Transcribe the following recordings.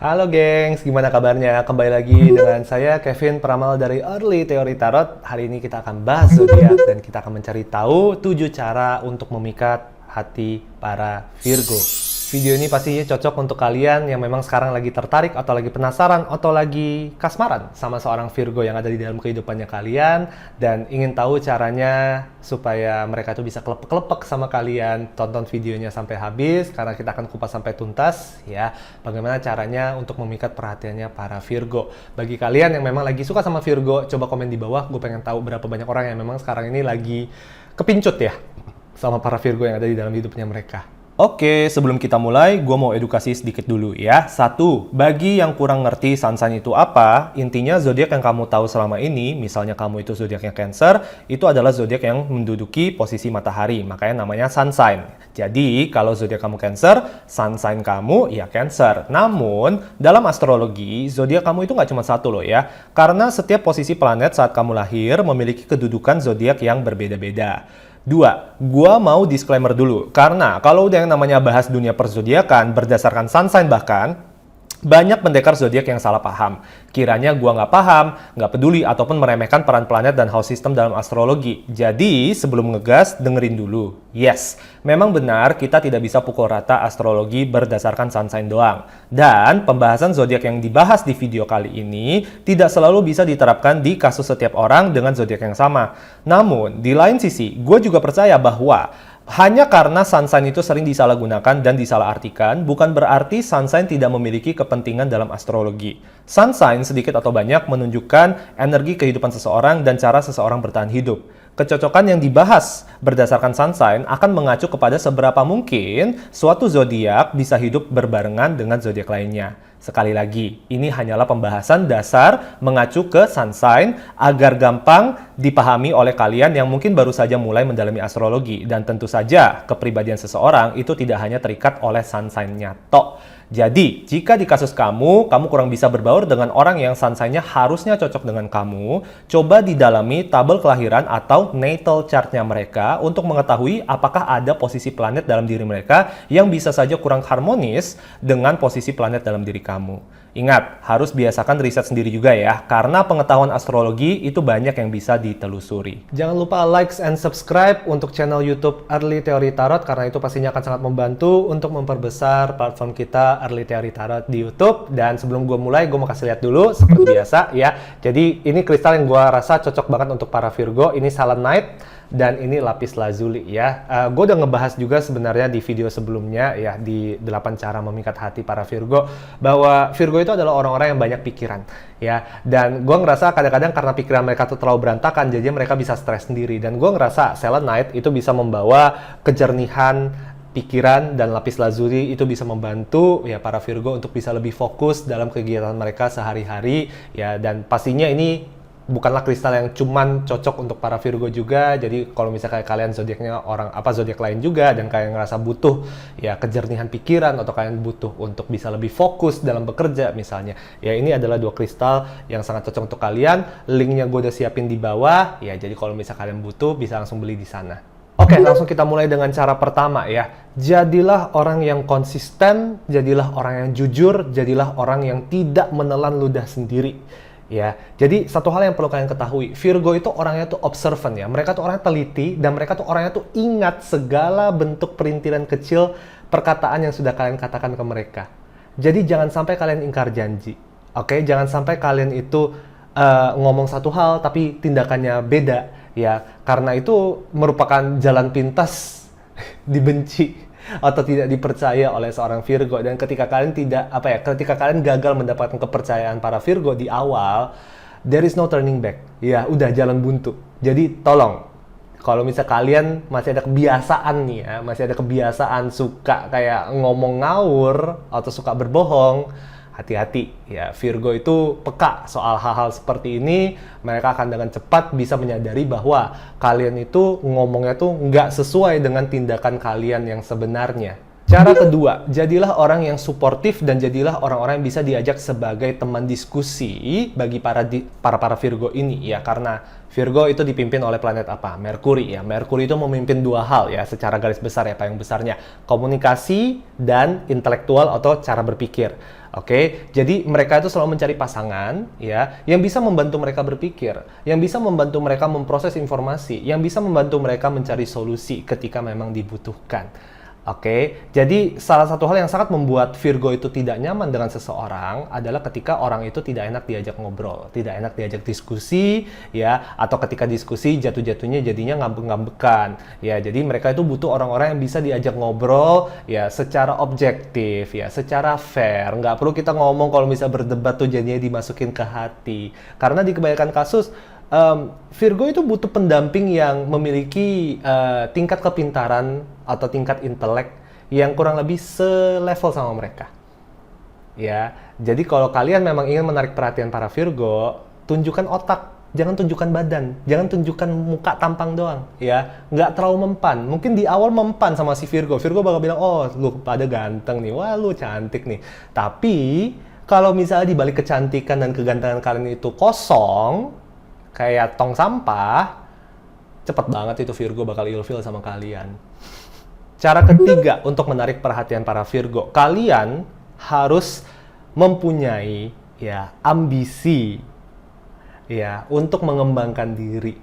Halo gengs, gimana kabarnya? Kembali lagi dengan saya Kevin Peramal dari Early Theory Tarot. Hari ini kita akan bahas zodiak dan kita akan mencari tahu 7 cara untuk memikat hati para Virgo. Video ini pastinya cocok untuk kalian yang memang sekarang lagi tertarik atau lagi penasaran atau lagi kasmaran sama seorang Virgo yang ada di dalam kehidupannya kalian dan ingin tahu caranya supaya mereka tuh bisa kelepek-kelepek sama kalian. Tonton videonya sampai habis karena kita akan kupas sampai tuntas ya, bagaimana caranya untuk memikat perhatiannya para Virgo. Bagi kalian yang memang lagi suka sama Virgo, coba komen di bawah. Gue pengen tahu berapa banyak orang yang memang sekarang ini lagi kepincut ya sama para Virgo yang ada di dalam hidupnya mereka. Oke, sebelum kita mulai, gue mau edukasi sedikit dulu ya. 1. Bagi yang kurang ngerti sun sign itu apa, intinya zodiak yang kamu tahu selama ini, misalnya kamu itu zodiaknya Cancer, itu adalah zodiak yang menduduki posisi matahari, makanya namanya sun sign. Jadi, kalau zodiak kamu Cancer, sun sign kamu ya Cancer. Namun, dalam astrologi, zodiak kamu itu nggak cuma satu loh ya. Karena setiap posisi planet saat kamu lahir memiliki kedudukan zodiak yang berbeda-beda. 2. Gua mau disclaimer dulu, karena kalau udah yang namanya bahas dunia perzodiakan berdasarkan sun sign bahkan, banyak pendekar zodiak yang salah paham. Kiranya gua nggak paham, nggak peduli, ataupun meremehkan peran planet dan house system dalam astrologi. Jadi, sebelum ngegas, dengerin dulu. Yes, memang benar kita tidak bisa pukul rata astrologi berdasarkan sun sign doang. Dan pembahasan zodiak yang dibahas di video kali ini tidak selalu bisa diterapkan di kasus setiap orang dengan zodiak yang sama. Namun, di lain sisi, gue juga percaya bahwa hanya karena sun sign itu sering disalahgunakan dan disalahartikan, bukan berarti sun sign tidak memiliki kepentingan dalam astrologi. Sun sign sedikit atau banyak menunjukkan energi kehidupan seseorang dan cara seseorang bertahan hidup. Kecocokan yang dibahas berdasarkan sun sign akan mengacu kepada seberapa mungkin suatu zodiak bisa hidup berbarengan dengan zodiak lainnya. Sekali lagi, ini hanyalah pembahasan dasar mengacu ke sun sign agar gampang dipahami oleh kalian yang mungkin baru saja mulai mendalami astrologi. Dan tentu saja, kepribadian seseorang itu tidak hanya terikat oleh sun sign-nya tok. Jadi, jika di kasus kamu kurang bisa berbaur dengan orang yang sun sign-nya harusnya cocok dengan kamu, coba didalami tabel kelahiran atau natal chart-nya mereka untuk mengetahui apakah ada posisi planet dalam diri mereka yang bisa saja kurang harmonis dengan posisi planet dalam diri kamu. Ingat, harus biasakan riset sendiri juga ya, karena pengetahuan astrologi itu banyak yang bisa ditelusuri. Jangan lupa likes and subscribe untuk channel YouTube Early Theory Tarot, karena itu pastinya akan sangat membantu untuk memperbesar platform kita Early Theory Tarot di YouTube. Dan sebelum gue mulai, gue mau kasih lihat dulu seperti biasa ya. Jadi ini kristal yang gue rasa cocok banget untuk para Virgo. Ini selenite dan ini lapis lazuli ya. Gue udah ngebahas juga sebenarnya di video sebelumnya ya, di 8 cara memikat hati para Virgo, bahwa Virgo itu adalah orang-orang yang banyak pikiran ya. Dan gue ngerasa kadang-kadang karena pikiran mereka tuh terlalu berantakan, jadi mereka bisa stres sendiri. Dan gue ngerasa selenite itu bisa membawa kejernihan pikiran, dan lapis lazuli itu bisa membantu ya para Virgo untuk bisa lebih fokus dalam kegiatan mereka sehari-hari ya. Dan pastinya ini bukanlah kristal yang cuman cocok untuk para Virgo juga. Jadi kalau misalnya kalian zodiaknya orang zodiak lain juga dan kalian ngerasa butuh ya kejernihan pikiran, atau kalian butuh untuk bisa lebih fokus dalam bekerja misalnya, ya ini adalah 2 kristal yang sangat cocok untuk kalian. Linknya gue udah siapin di bawah ya, jadi kalau misalnya kalian butuh bisa langsung beli di sana. Oke, langsung kita mulai dengan cara pertama ya. Jadilah orang yang konsisten, jadilah orang yang jujur, jadilah orang yang tidak menelan ludah sendiri. Ya, jadi satu hal yang perlu kalian ketahui, Virgo itu orangnya tuh observant ya. Mereka tuh orangnya teliti, dan mereka tuh orangnya tuh ingat segala bentuk perintilan kecil perkataan yang sudah kalian katakan ke mereka. Jadi jangan sampai kalian ingkar janji. Oke, jangan sampai kalian itu ngomong satu hal tapi tindakannya beda ya. Karena itu merupakan jalan pintas dibenci atau tidak dipercaya oleh seorang Virgo. Dan ketika kalian ketika kalian gagal mendapatkan kepercayaan para Virgo di awal, there is no turning back. Ya, udah jalan buntu. Jadi tolong, kalau misalnya kalian masih ada kebiasaan nih ya, masih ada kebiasaan suka kayak ngomong ngawur atau suka berbohong, hati-hati ya. Virgo itu peka soal hal-hal seperti ini. Mereka akan dengan cepat bisa menyadari bahwa kalian itu ngomongnya tuh nggak sesuai dengan tindakan kalian yang sebenarnya. Cara kedua, jadilah orang yang suportif dan jadilah orang-orang yang bisa diajak sebagai teman diskusi bagi para Virgo ini ya, karena Virgo itu dipimpin oleh planet apa? Merkuri ya. Merkuri itu memimpin dua hal ya secara garis besar ya, payung besarnya, komunikasi dan intelektual atau cara berpikir. Oke, jadi mereka itu selalu mencari pasangan ya yang bisa membantu mereka berpikir, yang bisa membantu mereka memproses informasi, yang bisa membantu mereka mencari solusi ketika memang dibutuhkan. Oke, jadi salah satu hal yang sangat membuat Virgo itu tidak nyaman dengan seseorang adalah ketika orang itu tidak enak diajak ngobrol, tidak enak diajak diskusi, ya, atau ketika diskusi jatuh-jatuhnya jadinya ngambek-ngambekan, ya. Jadi mereka itu butuh orang-orang yang bisa diajak ngobrol, ya, secara objektif, ya, secara fair. Nggak perlu kita ngomong kalau bisa berdebat tuh jadinya dimasukin ke hati, karena di kebanyakan kasus Virgo itu butuh pendamping yang memiliki tingkat kepintaran atau tingkat intelek yang kurang lebih selevel sama mereka. Ya, jadi kalau kalian memang ingin menarik perhatian para Virgo, tunjukkan otak, jangan tunjukkan badan, jangan tunjukkan muka tampang doang, ya. Nggak terlalu mempan. Mungkin di awal mempan sama si Virgo. Virgo bakal bilang, oh lu pada ganteng nih, wah lu cantik nih. Tapi kalau misalnya di balik kecantikan dan kegantengan kalian itu kosong, kayak tong sampah, cepet banget itu Virgo bakal ilfil sama kalian. Cara ketiga untuk menarik perhatian para Virgo, kalian harus mempunyai ya ambisi ya untuk mengembangkan diri.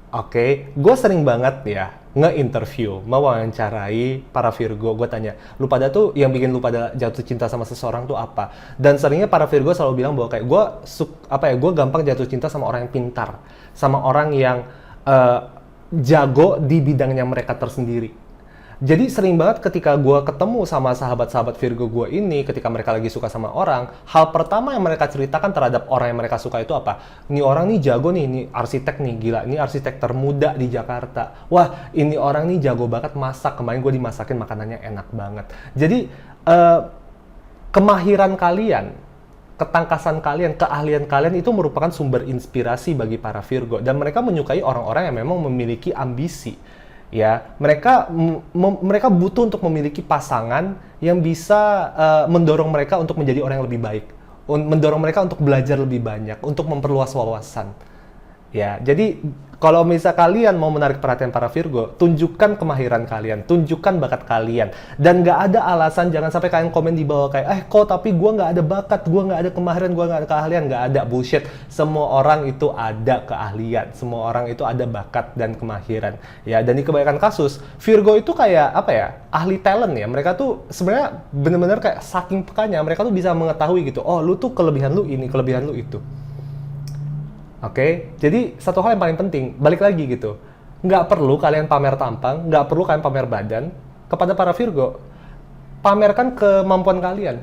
Oke, gue sering banget ya nge-interview, mewawancarai para Virgo. Gue tanya, lu pada tuh yang bikin lu pada jatuh cinta sama seseorang tuh apa? Dan seringnya para Virgo selalu bilang bahwa kayak gue gampang jatuh cinta sama orang yang pintar, sama orang yang jago di bidangnya mereka tersendiri. Jadi sering banget ketika gue ketemu sama sahabat-sahabat Virgo gue ini, ketika mereka lagi suka sama orang, hal pertama yang mereka ceritakan terhadap orang yang mereka suka itu apa? Ini orang nih jago nih, ini arsitek nih, gila, ini arsitek termuda di Jakarta. Wah, ini orang nih jago banget masak, kemarin gue dimasakin makanannya enak banget. Jadi, kemahiran kalian, ketangkasan kalian, keahlian kalian itu merupakan sumber inspirasi bagi para Virgo. Dan mereka menyukai orang-orang yang memang memiliki ambisi. Ya, mereka butuh untuk memiliki pasangan yang bisa mendorong mereka untuk menjadi orang yang lebih baik, mendorong mereka untuk belajar lebih banyak, untuk memperluas wawasan. Ya, jadi kalau misal kalian mau menarik perhatian para Virgo, tunjukkan kemahiran kalian, tunjukkan bakat kalian, dan nggak ada alasan jangan sampai kalian komen di bawah kayak, kok tapi gue nggak ada bakat, gue nggak ada kemahiran, gue nggak ada keahlian. Nggak ada, bullshit. Semua orang itu ada keahlian, semua orang itu ada bakat dan kemahiran. Ya, dan di kebanyakan kasus Virgo itu kayak apa ya, ahli talent ya. Mereka tuh sebenarnya bener-bener kayak saking pekanya, mereka tuh bisa mengetahui gitu, oh lu tuh kelebihan lu ini, kelebihan lu itu. Oke, jadi satu hal yang paling penting, balik lagi gitu, nggak perlu kalian pamer tampang, nggak perlu kalian pamer badan kepada para Virgo. Pamerkan kemampuan kalian.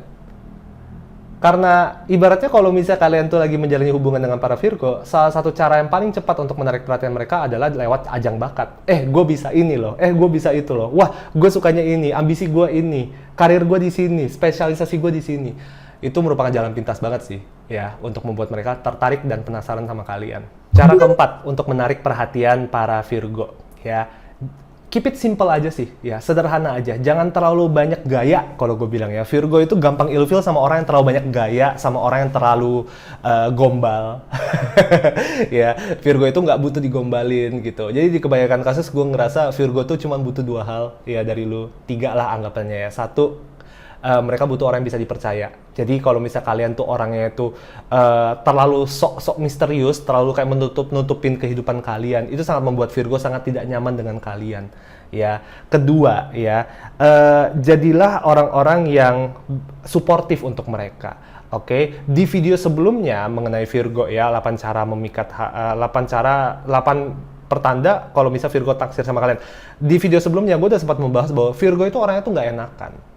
Karena ibaratnya kalau misalnya kalian tuh lagi menjalani hubungan dengan para Virgo, salah satu cara yang paling cepat untuk menarik perhatian mereka adalah lewat ajang bakat. Gue bisa ini loh, gue bisa itu loh, wah gue sukanya ini, ambisi gue ini, karir gue di sini, spesialisasi gue di sini. Itu merupakan jalan pintas banget sih, ya, untuk membuat mereka tertarik dan penasaran sama kalian. Cara keempat untuk menarik perhatian para Virgo, ya, keep it simple aja sih, ya, sederhana aja. Jangan terlalu banyak gaya, kalau gue bilang ya. Virgo itu gampang ilfil sama orang yang terlalu banyak gaya, sama orang yang terlalu gombal. Ya, Virgo itu nggak butuh digombalin gitu. Jadi di kebanyakan kasus gue ngerasa Virgo tuh cuma butuh dua hal, ya dari lu, tiga lah anggapannya ya. Satu, mereka butuh orang yang bisa dipercaya. Jadi kalau misal kalian tuh orangnya itu terlalu sok-sok misterius, terlalu kayak nutupin kehidupan kalian, itu sangat membuat Virgo sangat tidak nyaman dengan kalian. Ya, kedua ya, jadilah orang-orang yang suportif untuk mereka. Oke, di video sebelumnya mengenai Virgo ya, 8 cara memikat 8 pertanda kalau misal Virgo taksir sama kalian. Di video sebelumnya gue udah sempat membahas bahwa Virgo itu orangnya tuh nggak enakan.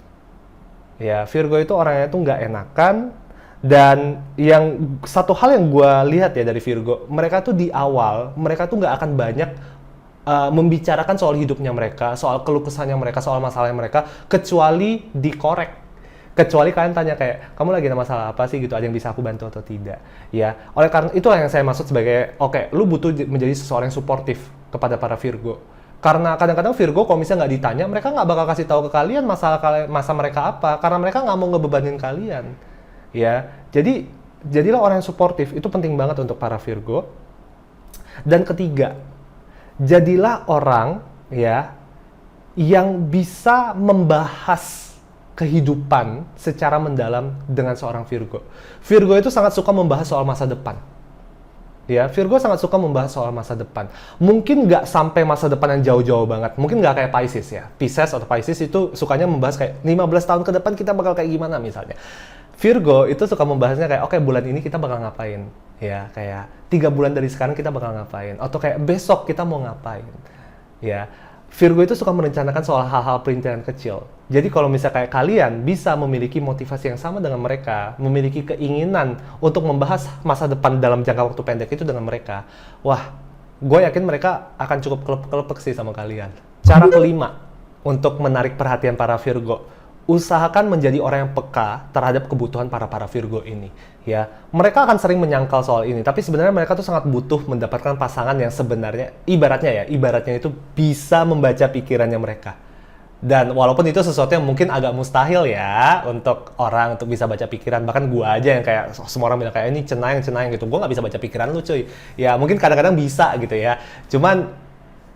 Ya, Virgo itu orangnya tuh nggak enakan, dan yang satu hal yang gue lihat ya dari Virgo, mereka tuh di awal, mereka tuh nggak akan banyak membicarakan soal hidupnya mereka, soal keluh kesahnya mereka, soal masalahnya mereka, kecuali dikorek. Kecuali kalian tanya kayak, kamu lagi ada masalah apa sih gitu, ada yang bisa aku bantu atau tidak. Ya, oleh karena itulah yang saya maksud sebagai, oke, lu butuh menjadi seseorang yang suportif kepada para Virgo. Karena kadang-kadang Virgo kalau misalnya nggak ditanya, mereka nggak bakal kasih tahu ke kalian masa mereka apa, karena mereka nggak mau ngebebanin kalian. Ya, jadi jadilah orang yang suportif, itu penting banget untuk para Virgo. Dan ketiga, jadilah orang ya yang bisa membahas kehidupan secara mendalam dengan seorang Virgo. Virgo itu sangat suka membahas soal masa depan. Ya, Virgo sangat suka membahas soal masa depan. Mungkin nggak sampai masa depan yang jauh-jauh banget. Mungkin nggak kayak Pisces ya. Pisces atau Pisces itu sukanya membahas kayak 15 tahun ke depan kita bakal kayak gimana misalnya. Virgo itu suka membahasnya kayak, oke, bulan ini kita bakal ngapain. Ya, kayak 3 bulan dari sekarang kita bakal ngapain. Atau kayak besok kita mau ngapain. Ya, Virgo itu suka merencanakan soal hal-hal perintilan kecil. Jadi kalau misalnya kayak kalian bisa memiliki motivasi yang sama dengan mereka, memiliki keinginan untuk membahas masa depan dalam jangka waktu pendek itu dengan mereka, wah, gue yakin mereka akan cukup kelepek sih sama kalian. Cara kelima untuk menarik perhatian para Virgo, usahakan menjadi orang yang peka terhadap kebutuhan para Virgo ini. Ya, mereka akan sering menyangkal soal ini, tapi sebenarnya mereka tuh sangat butuh mendapatkan pasangan yang sebenarnya ibaratnya itu bisa membaca pikirannya mereka. Dan walaupun itu sesuatu yang mungkin agak mustahil ya untuk orang untuk bisa baca pikiran, bahkan gua aja yang kayak semua orang bilang kayak ini cenayang gitu, gua nggak bisa baca pikiran lu cuy. Ya mungkin kadang-kadang bisa gitu ya, cuman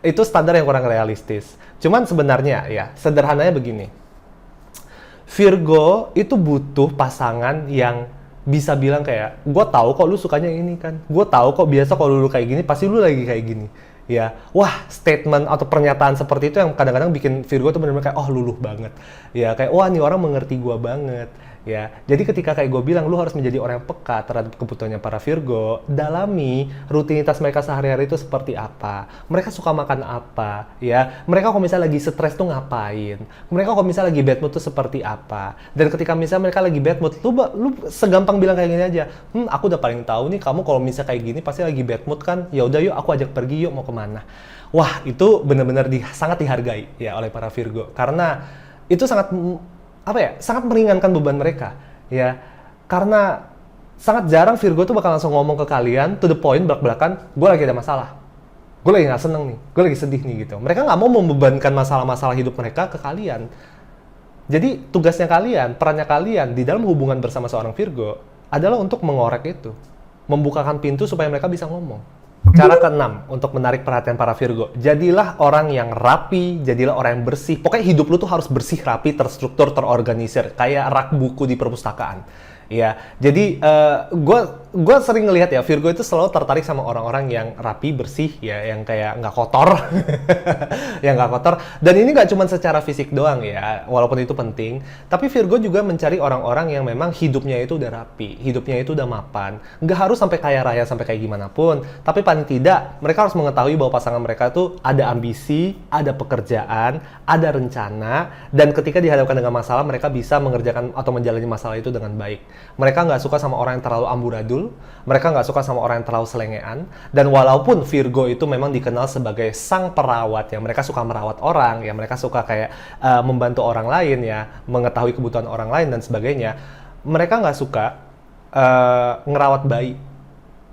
itu standar yang kurang realistis. Cuman sebenarnya ya sederhananya begini, Virgo itu butuh pasangan yang bisa bilang kayak, gue tahu kok lu sukanya ini kan, gue tahu kok biasa kalau lu kayak gini pasti lu lagi kayak gini. Ya, wah, statement atau pernyataan seperti itu yang kadang-kadang bikin Virgo tuh benar-benar kayak, oh, luluh banget. Ya, kayak, wah, nih orang mengerti gue banget. Ya, jadi ketika kayak gue bilang, lu harus menjadi orang yang peka terhadap kebutuhannya para Virgo, dalami rutinitas mereka sehari-hari itu seperti apa, mereka suka makan apa, ya, mereka kalau misalnya lagi stres tuh ngapain, mereka kalau misalnya lagi bad mood tuh seperti apa, dan ketika misalnya mereka lagi bad mood, lu segampang bilang kayak gini aja, aku udah paling tahu nih, kamu kalau misalnya kayak gini pasti lagi bad mood kan, ya udah yuk aku ajak pergi yuk, mau kemana. Wah, itu benar-benar sangat dihargai ya oleh para Virgo, karena itu sangat meringankan beban mereka, ya. Karena sangat jarang Virgo tuh bakal langsung ngomong ke kalian to the point belak-belakan, gue lagi ada masalah, gue lagi nggak seneng nih, gue lagi sedih nih gitu. Mereka nggak mau membebankan masalah-masalah hidup mereka ke kalian. Jadi tugasnya kalian, perannya kalian di dalam hubungan bersama seorang Virgo adalah untuk mengorek itu, membukakan pintu supaya mereka bisa ngomong. Cara keenam untuk menarik perhatian para Virgo, jadilah orang yang rapi, jadilah orang yang bersih. Pokoknya hidup lu tuh harus bersih, rapi, terstruktur, terorganisir, kayak rak buku di perpustakaan. Ya, jadi gue sering ngelihat ya Virgo itu selalu tertarik sama orang-orang yang rapi, bersih, ya, yang kayak nggak kotor, yang nggak kotor. Dan ini nggak cuma secara fisik doang ya, walaupun itu penting. Tapi Virgo juga mencari orang-orang yang memang hidupnya itu udah rapi, hidupnya itu udah mapan. Nggak harus sampai kaya raya sampai kayak gimana pun. Tapi paling tidak mereka harus mengetahui bahwa pasangan mereka tuh ada ambisi, ada pekerjaan, ada rencana, dan ketika dihadapkan dengan masalah mereka bisa mengerjakan atau menjalani masalah itu dengan baik. Mereka nggak suka sama orang yang terlalu amburadul, mereka nggak suka sama orang yang terlalu selengean, dan walaupun Virgo itu memang dikenal sebagai sang perawat, ya mereka suka merawat orang, ya mereka suka kayak membantu orang lain, ya mengetahui kebutuhan orang lain dan sebagainya, mereka nggak suka ngerawat bayi,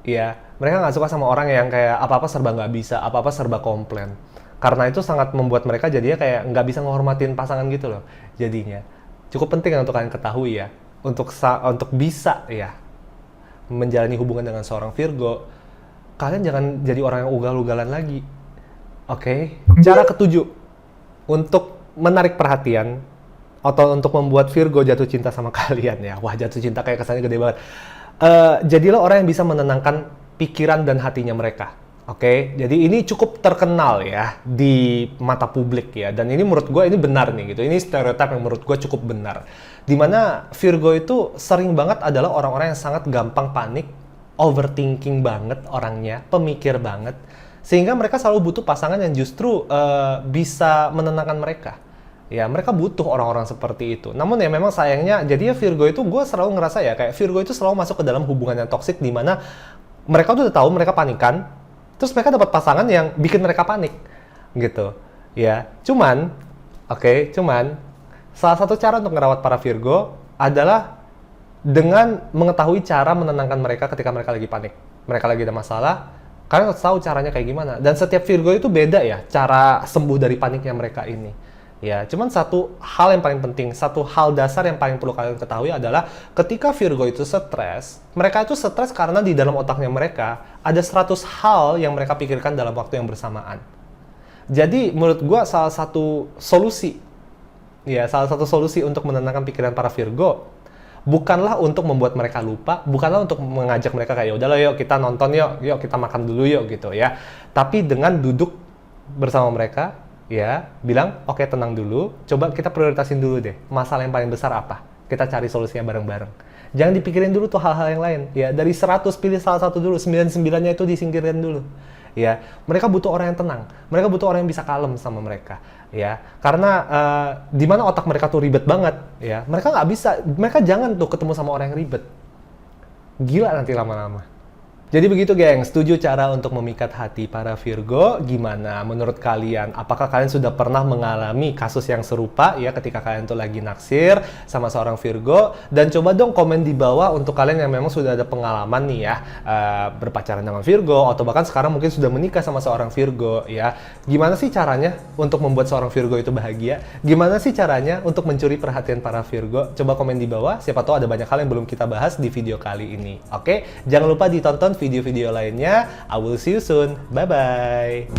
ya mereka nggak suka sama orang yang kayak apa-apa serba nggak bisa, apa-apa serba komplain, karena itu sangat membuat mereka jadinya kayak nggak bisa menghormatin pasangan gitu loh. Jadinya cukup penting untuk kalian ketahui ya, untuk bisa ya menjalani hubungan dengan seorang Virgo, kalian jangan jadi orang yang ugal-ugalan lagi. Oke? Cara ketujuh untuk menarik perhatian atau untuk membuat Virgo jatuh cinta sama kalian ya. Wah, jatuh cinta kayak kesannya gede banget. Jadilah orang yang bisa menenangkan pikiran dan hatinya mereka. Oke, jadi ini cukup terkenal ya di mata publik ya, dan ini menurut gue ini benar nih gitu. Ini stereotip yang menurut gue cukup benar. Dimana Virgo itu sering banget adalah orang-orang yang sangat gampang panik, overthinking banget orangnya, pemikir banget, sehingga mereka selalu butuh pasangan yang justru bisa menenangkan mereka. Ya, mereka butuh orang-orang seperti itu. Namun ya memang sayangnya, jadinya Virgo itu gue selalu ngerasa ya kayak Virgo itu selalu masuk ke dalam hubungan yang toksik, dimana mereka udah tahu mereka panikan. Terus mereka dapat pasangan yang bikin mereka panik, gitu. Ya, cuman salah satu cara untuk ngerawat para Virgo adalah dengan mengetahui cara menenangkan mereka ketika mereka lagi panik. Mereka lagi ada masalah, Kalian harus tahu caranya kayak gimana. Dan setiap Virgo itu beda ya, cara sembuh dari paniknya mereka ini. Ya, cuman satu hal yang paling penting, satu hal dasar yang paling perlu kalian ketahui adalah ketika Virgo itu stres, mereka itu stres karena di dalam otaknya mereka ada 100 hal yang mereka pikirkan dalam waktu yang bersamaan. Jadi, menurut gua salah satu solusi untuk menenangkan pikiran para Virgo bukanlah untuk membuat mereka lupa, bukanlah untuk mengajak mereka kayak udahlah yuk kita nonton yuk kita makan dulu yuk gitu ya. Tapi dengan duduk bersama mereka ya, bilang oke, tenang dulu, coba kita prioritasin dulu deh masalah yang paling besar apa. Kita cari solusinya bareng-bareng. Jangan dipikirin dulu tuh hal-hal yang lain ya. Dari 100 pilih salah satu dulu, 99-nya itu disingkirkan dulu. Ya, mereka butuh orang yang tenang. Mereka butuh orang yang bisa kalem sama mereka. Ya, karena di mana otak mereka tuh ribet banget. Ya, mereka nggak bisa. Mereka jangan tuh ketemu sama orang yang ribet. Gila nanti lama-lama. Jadi begitu geng, setuju cara untuk memikat hati para Virgo? Gimana menurut kalian? Apakah kalian sudah pernah mengalami kasus yang serupa ya ketika kalian tuh lagi naksir sama seorang Virgo? Dan coba dong komen di bawah untuk kalian yang memang sudah ada pengalaman nih ya berpacaran dengan Virgo atau bahkan sekarang mungkin sudah menikah sama seorang Virgo ya. Gimana sih caranya untuk membuat seorang Virgo itu bahagia? Gimana sih caranya untuk mencuri perhatian para Virgo? Coba komen di bawah, siapa tahu ada banyak hal yang belum kita bahas di video kali ini. Oke, jangan lupa ditonton video-video lainnya. I will see you soon. Bye-bye.